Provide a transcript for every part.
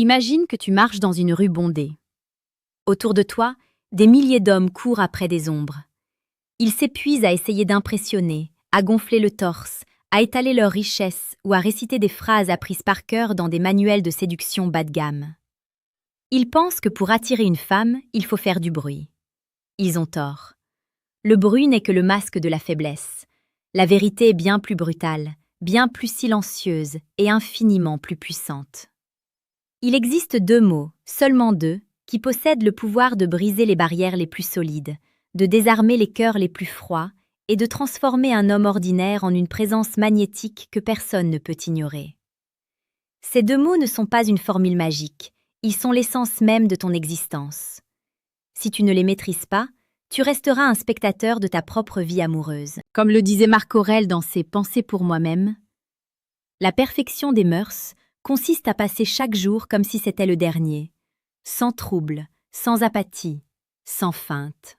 Imagine que tu marches dans une rue bondée. Autour de toi, des milliers d'hommes courent après des ombres. Ils s'épuisent à essayer d'impressionner, à gonfler le torse, à étaler leurs richesses ou à réciter des phrases apprises par cœur dans des manuels de séduction bas de gamme. Ils pensent que pour attirer une femme, il faut faire du bruit. Ils ont tort. Le bruit n'est que le masque de la faiblesse. La vérité est bien plus brutale, bien plus silencieuse et infiniment plus puissante. Il existe deux mots, seulement deux, qui possèdent le pouvoir de briser les barrières les plus solides, de désarmer les cœurs les plus froids et de transformer un homme ordinaire en une présence magnétique que personne ne peut ignorer. Ces deux mots ne sont pas une formule magique, ils sont l'essence même de ton existence. Si tu ne les maîtrises pas, tu resteras un spectateur de ta propre vie amoureuse. Comme le disait Marc Aurèle dans ses Pensées pour moi-même, la perfection des mœurs consiste à passer chaque jour comme si c'était le dernier, sans trouble, sans apathie, sans feinte.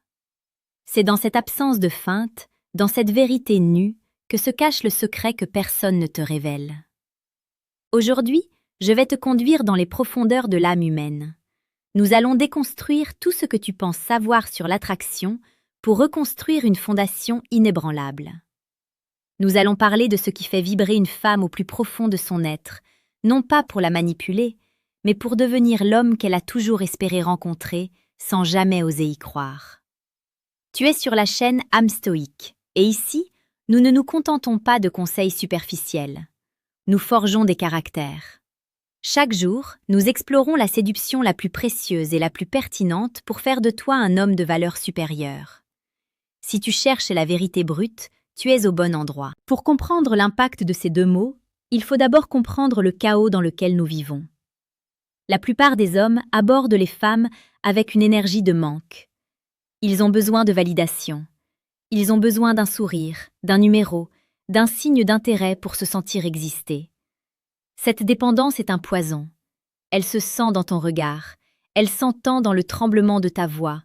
C'est dans cette absence de feinte, dans cette vérité nue, que se cache le secret que personne ne te révèle. Aujourd'hui, je vais te conduire dans les profondeurs de l'âme humaine. Nous allons déconstruire tout ce que tu penses savoir sur l'attraction pour reconstruire une fondation inébranlable. Nous allons parler de ce qui fait vibrer une femme au plus profond de son être, non pas pour la manipuler, mais pour devenir l'homme qu'elle a toujours espéré rencontrer sans jamais oser y croire. Tu es sur la chaîne Âme Stoïque, et ici, nous ne nous contentons pas de conseils superficiels. Nous forgeons des caractères. Chaque jour, nous explorons la séduction la plus précieuse et la plus pertinente pour faire de toi un homme de valeur supérieure. Si tu cherches la vérité brute, tu es au bon endroit. Pour comprendre l'impact de ces deux mots, il faut d'abord comprendre le chaos dans lequel nous vivons. La plupart des hommes abordent les femmes avec une énergie de manque. Ils ont besoin de validation. Ils ont besoin d'un sourire, d'un numéro, d'un signe d'intérêt pour se sentir exister. Cette dépendance est un poison. Elle se sent dans ton regard, elle s'entend dans le tremblement de ta voix,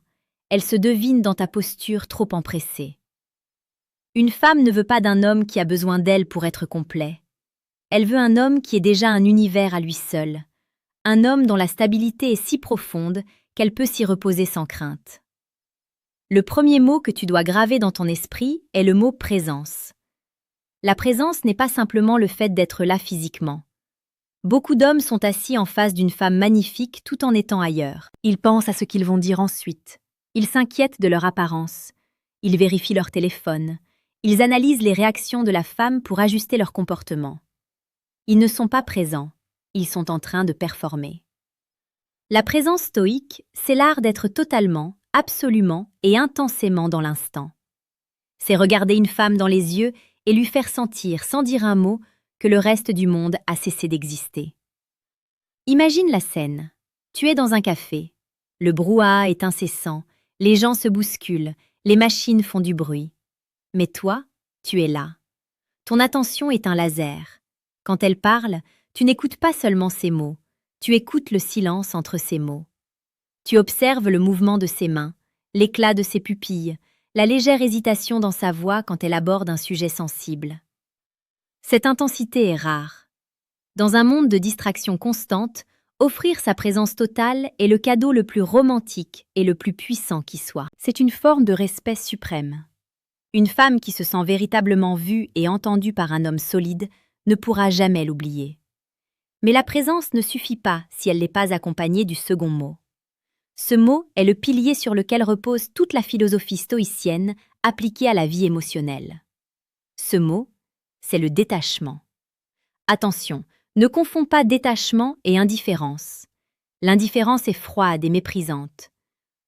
elle se devine dans ta posture trop empressée. Une femme ne veut pas d'un homme qui a besoin d'elle pour être complet. Elle veut un homme qui est déjà un univers à lui seul, un homme dont la stabilité est si profonde qu'elle peut s'y reposer sans crainte. Le premier mot que tu dois graver dans ton esprit est le mot présence. La présence n'est pas simplement le fait d'être là physiquement. Beaucoup d'hommes sont assis en face d'une femme magnifique tout en étant ailleurs. Ils pensent à ce qu'ils vont dire ensuite. Ils s'inquiètent de leur apparence. Ils vérifient leur téléphone. Ils analysent les réactions de la femme pour ajuster leur comportement. Ils ne sont pas présents. Ils sont en train de performer. La présence stoïque, c'est l'art d'être totalement, absolument et intensément dans l'instant. C'est regarder une femme dans les yeux et lui faire sentir, sans dire un mot, que le reste du monde a cessé d'exister. Imagine la scène. Tu es dans un café. Le brouhaha est incessant, les gens se bousculent, les machines font du bruit. Mais toi, tu es là. Ton attention est un laser. Quand elle parle, tu n'écoutes pas seulement ses mots, tu écoutes le silence entre ses mots. Tu observes le mouvement de ses mains, l'éclat de ses pupilles, la légère hésitation dans sa voix quand elle aborde un sujet sensible. Cette intensité est rare. Dans un monde de distraction constante, offrir sa présence totale est le cadeau le plus romantique et le plus puissant qui soit. C'est une forme de respect suprême. Une femme qui se sent véritablement vue et entendue par un homme solide ne pourra jamais l'oublier. Mais la présence ne suffit pas si elle n'est pas accompagnée du second mot. Ce mot est le pilier sur lequel repose toute la philosophie stoïcienne appliquée à la vie émotionnelle. Ce mot, c'est le détachement. Attention, ne confonds pas détachement et indifférence. L'indifférence est froide et méprisante.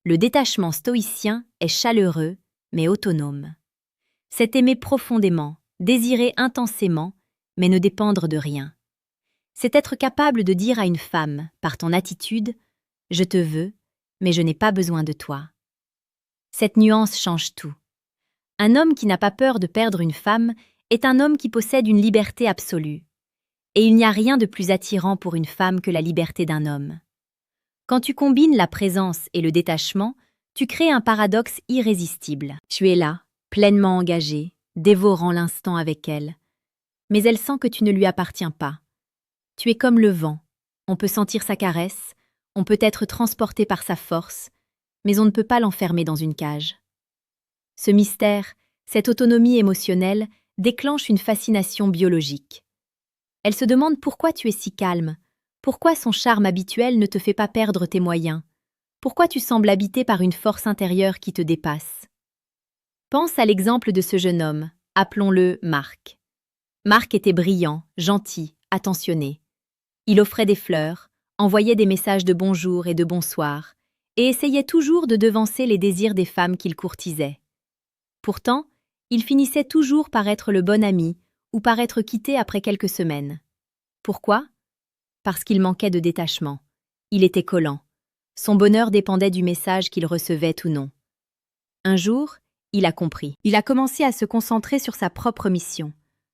Le détachement stoïcien est chaleureux, mais autonome. C'est aimer profondément, désirer intensément, mais ne dépendre de rien. C'est être capable de dire à une femme, par ton attitude, « Je te veux, mais je n'ai pas besoin de toi ». Cette nuance change tout. Un homme qui n'a pas peur de perdre une femme est un homme qui possède une liberté absolue. Et il n'y a rien de plus attirant pour une femme que la liberté d'un homme. Quand tu combines la présence et le détachement, tu crées un paradoxe irrésistible. Tu es là, pleinement engagé, dévorant l'instant avec elle. Mais elle sent que tu ne lui appartiens pas. Tu es comme le vent, On peut sentir sa caresse, on peut être transporté par sa force, mais on ne peut pas l'enfermer dans une cage. Ce mystère, cette autonomie émotionnelle, déclenche une fascination biologique. Elle se demande pourquoi tu es si calme, pourquoi son charme habituel ne te fait pas perdre tes moyens, pourquoi tu sembles habité par une force intérieure qui te dépasse. Pense à l'exemple de ce jeune homme, appelons-le Marc. Marc était brillant, gentil, attentionné. Il offrait des fleurs, envoyait des messages de bonjour et de bonsoir, et essayait toujours de devancer les désirs des femmes qu'il courtisait. Pourtant, il finissait toujours par être le bon ami ou par être quitté après quelques semaines. Pourquoi? Parce qu'il manquait de détachement. Il était collant. Son bonheur dépendait du message qu'il recevait ou non. Un jour, il a compris. Il a commencé à se concentrer sur sa propre mission,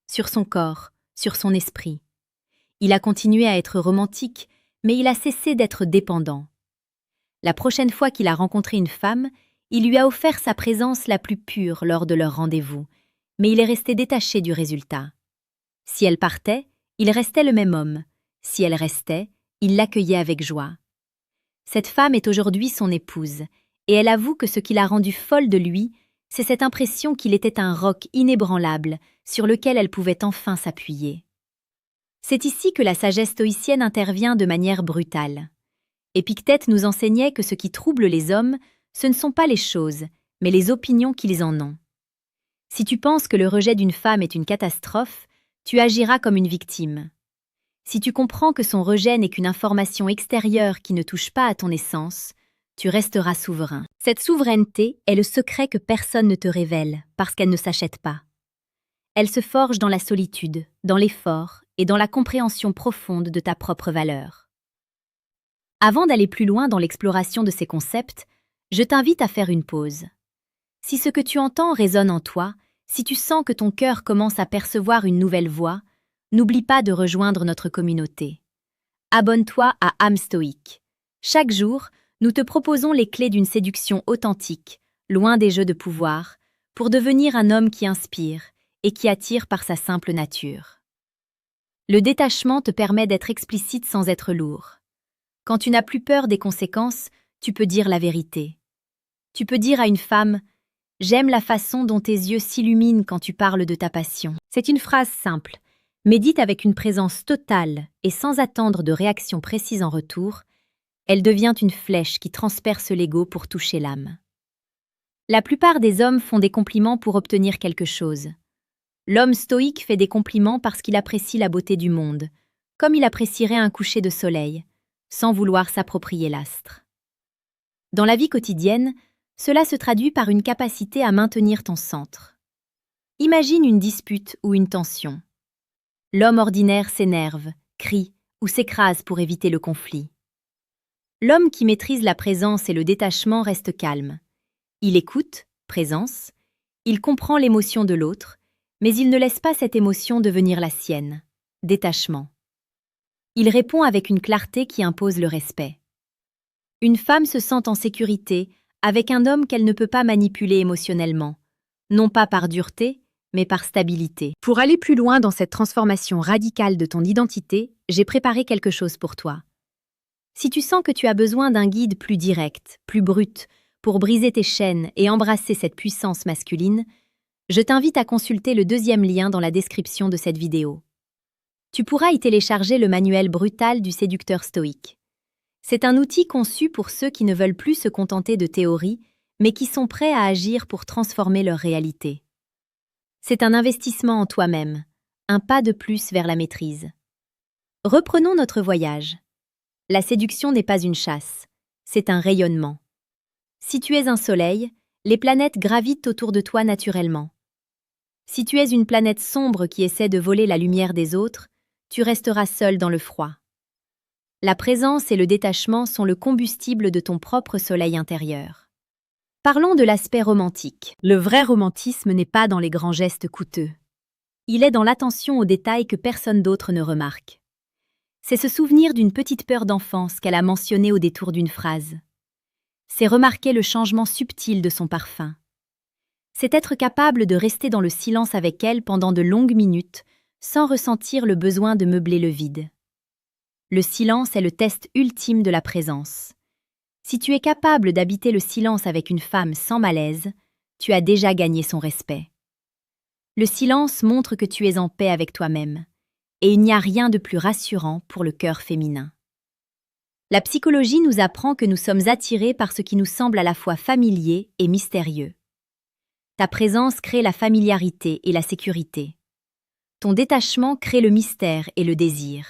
sur son corps, sur son esprit. Il a continué à être romantique, mais il a cessé d'être dépendant. La prochaine fois qu'il a rencontré une femme, il lui a offert sa présence la plus pure lors de leur rendez-vous, mais il est resté détaché du résultat. Si elle partait, il restait le même homme. Si elle restait, il l'accueillait avec joie. Cette femme est aujourd'hui son épouse, et elle avoue que ce qui l'a rendue folle de lui, c'est cette impression qu'il était un roc inébranlable sur lequel elle pouvait enfin s'appuyer. C'est ici que la sagesse stoïcienne intervient de manière brutale. Épictète nous enseignait que ce qui trouble les hommes, ce ne sont pas les choses, mais les opinions qu'ils en ont. Si tu penses que le rejet d'une femme est une catastrophe, tu agiras comme une victime. Si tu comprends que son rejet n'est qu'une information extérieure qui ne touche pas à ton essence, tu resteras souverain. Cette souveraineté est le secret que personne ne te révèle, parce qu'elle ne s'achète pas. Elle se forge dans la solitude, dans l'effort et dans la compréhension profonde de ta propre valeur. Avant d'aller plus loin dans l'exploration de ces concepts, je t'invite à faire une pause. Si ce que tu entends résonne en toi, si tu sens que ton cœur commence à percevoir une nouvelle voix, n'oublie pas de rejoindre notre communauté. Abonne-toi à âme stoïque. Chaque jour, nous te proposons les clés d'une séduction authentique, loin des jeux de pouvoir, pour devenir un homme qui inspire et qui attire par sa simple nature. Le détachement te permet d'être explicite sans être lourd. Quand tu n'as plus peur des conséquences, tu peux dire la vérité. Tu peux dire à une femme « J'aime la façon dont tes yeux s'illuminent quand tu parles de ta passion ». C'est une phrase simple, mais dite avec une présence totale et sans attendre de réaction précise en retour, elle devient une flèche qui transperce l'ego pour toucher l'âme. La plupart des hommes font des compliments pour obtenir quelque chose. L'homme stoïque fait des compliments parce qu'il apprécie la beauté du monde, comme il apprécierait un coucher de soleil, sans vouloir s'approprier l'astre. Dans la vie quotidienne, cela se traduit par une capacité à maintenir ton centre. Imagine une dispute ou une tension. L'homme ordinaire s'énerve, crie ou s'écrase pour éviter le conflit. L'homme qui maîtrise la présence et le détachement reste calme. Il écoute, présence, il comprend l'émotion de l'autre, mais il ne laisse pas cette émotion devenir la sienne, détachement. Il répond avec une clarté qui impose le respect. Une femme se sent en sécurité avec un homme qu'elle ne peut pas manipuler émotionnellement, non pas par dureté, mais par stabilité. Pour aller plus loin dans cette transformation radicale de ton identité, j'ai préparé quelque chose pour toi. Si tu sens que tu as besoin d'un guide plus direct, plus brut, pour briser tes chaînes et embrasser cette puissance masculine, je t'invite à consulter le deuxième lien dans la description de cette vidéo. Tu pourras y télécharger le manuel brutal du séducteur stoïque. C'est un outil conçu pour ceux qui ne veulent plus se contenter de théories, mais qui sont prêts à agir pour transformer leur réalité. C'est un investissement en toi-même, un pas de plus vers la maîtrise. Reprenons notre voyage. La séduction n'est pas une chasse, c'est un rayonnement. Si tu es un soleil, les planètes gravitent autour de toi naturellement. Si tu es une planète sombre qui essaie de voler la lumière des autres, tu resteras seul dans le froid. La présence et le détachement sont le combustible de ton propre soleil intérieur. Parlons de l'aspect romantique. Le vrai romantisme n'est pas dans les grands gestes coûteux. Il est dans l'attention aux détails que personne d'autre ne remarque. C'est se souvenir d'une petite peur d'enfance qu'elle a mentionnée au détour d'une phrase. C'est remarquer le changement subtil de son parfum. C'est être capable de rester dans le silence avec elle pendant de longues minutes, sans ressentir le besoin de meubler le vide. Le silence est le test ultime de la présence. Si tu es capable d'habiter le silence avec une femme sans malaise, tu as déjà gagné son respect. Le silence montre que tu es en paix avec toi-même, et il n'y a rien de plus rassurant pour le cœur féminin. La psychologie nous apprend que nous sommes attirés par ce qui nous semble à la fois familier et mystérieux. Ta présence crée la familiarité et la sécurité. Ton détachement crée le mystère et le désir.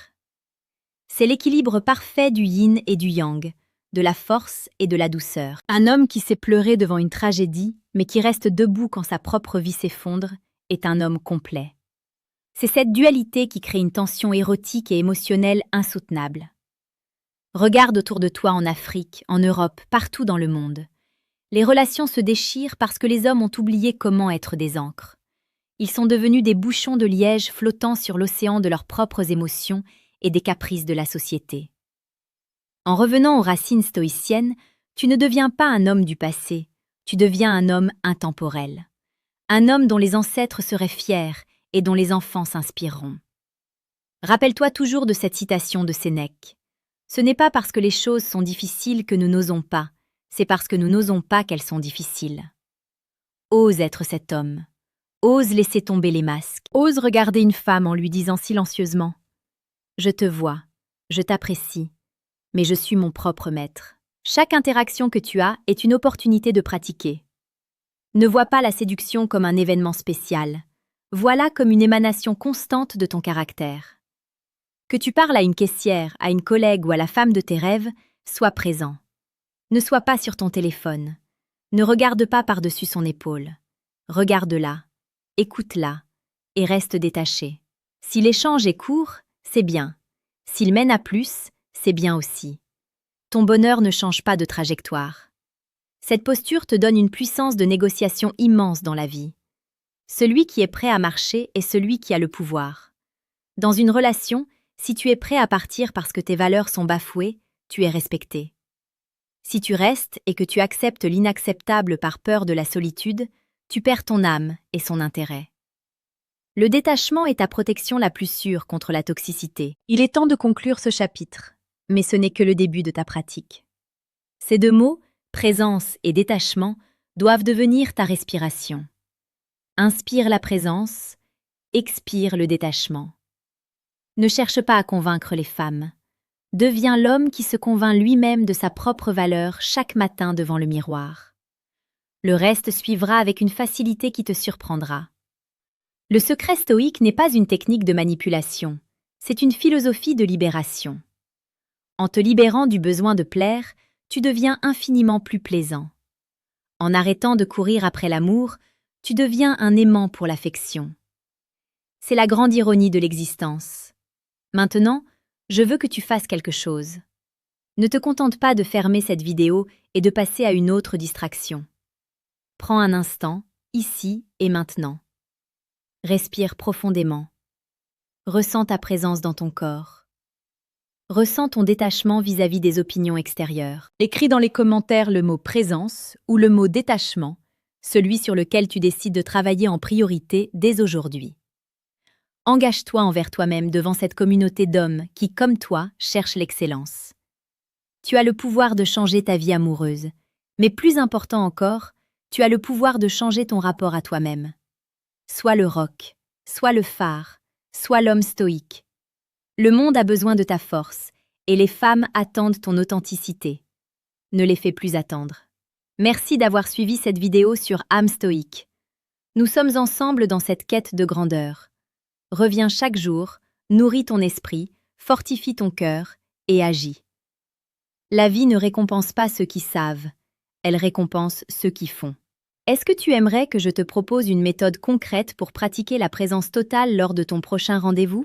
C'est l'équilibre parfait du yin et du yang, de la force et de la douceur. Un homme qui sait pleurer devant une tragédie, mais qui reste debout quand sa propre vie s'effondre, est un homme complet. C'est cette dualité qui crée une tension érotique et émotionnelle insoutenable. Regarde autour de toi en Afrique, en Europe, partout dans le monde. Les relations se déchirent parce que les hommes ont oublié comment être des ancres. Ils sont devenus des bouchons de liège flottant sur l'océan de leurs propres émotions et des caprices de la société. En revenant aux racines stoïciennes, tu ne deviens pas un homme du passé, tu deviens un homme intemporel. Un homme dont les ancêtres seraient fiers et dont les enfants s'inspireront. Rappelle-toi toujours de cette citation de Sénèque. Ce n'est pas parce que les choses sont difficiles que nous n'osons pas, c'est parce que nous n'osons pas qu'elles sont difficiles. Ose être cet homme. Ose laisser tomber les masques. Ose regarder une femme en lui disant silencieusement « Je te vois, je t'apprécie, mais je suis mon propre maître. » Chaque interaction que tu as est une opportunité de pratiquer. Ne vois pas la séduction comme un événement spécial. Vois-la comme une émanation constante de ton caractère. Que tu parles à une caissière, à une collègue ou à la femme de tes rêves, sois présent. Ne sois pas sur ton téléphone. Ne regarde pas par-dessus son épaule. Regarde-la, écoute-la et reste détaché. Si l'échange est court, c'est bien. S'il mène à plus, c'est bien aussi. Ton bonheur ne change pas de trajectoire. Cette posture te donne une puissance de négociation immense dans la vie. Celui qui est prêt à marcher est celui qui a le pouvoir. Dans une relation, si tu es prêt à partir parce que tes valeurs sont bafouées, tu es respecté. Si tu restes et que tu acceptes l'inacceptable par peur de la solitude, tu perds ton âme et son intérêt. Le détachement est ta protection la plus sûre contre la toxicité. Il est temps de conclure ce chapitre, mais ce n'est que le début de ta pratique. Ces deux mots, présence et détachement, doivent devenir ta respiration. Inspire la présence, expire le détachement. Ne cherche pas à convaincre les femmes. Deviens l'homme qui se convainc lui-même de sa propre valeur chaque matin devant le miroir. Le reste suivra avec une facilité qui te surprendra. Le secret stoïque n'est pas une technique de manipulation, c'est une philosophie de libération. En te libérant du besoin de plaire, tu deviens infiniment plus plaisant. En arrêtant de courir après l'amour, tu deviens un aimant pour l'affection. C'est la grande ironie de l'existence. Maintenant, je veux que tu fasses quelque chose. Ne te contente pas de fermer cette vidéo et de passer à une autre distraction. Prends un instant, ici et maintenant. Respire profondément. Ressens ta présence dans ton corps. Ressens ton détachement vis-à-vis des opinions extérieures. Écris dans les commentaires le mot « présence » ou le mot « détachement », celui sur lequel tu décides de travailler en priorité dès aujourd'hui. Engage-toi envers toi-même devant cette communauté d'hommes qui, comme toi, cherchent l'excellence. Tu as le pouvoir de changer ta vie amoureuse, mais plus important encore, tu as le pouvoir de changer ton rapport à toi-même. Sois le roc, sois le phare, sois l'homme stoïque. Le monde a besoin de ta force, et les femmes attendent ton authenticité. Ne les fais plus attendre. Merci d'avoir suivi cette vidéo sur âme stoïque. Nous sommes ensemble dans cette quête de grandeur. Reviens chaque jour, nourris ton esprit, fortifie ton cœur et agis. La vie ne récompense pas ceux qui savent, elle récompense ceux qui font. Est-ce que tu aimerais que je te propose une méthode concrète pour pratiquer la présence totale lors de ton prochain rendez-vous ?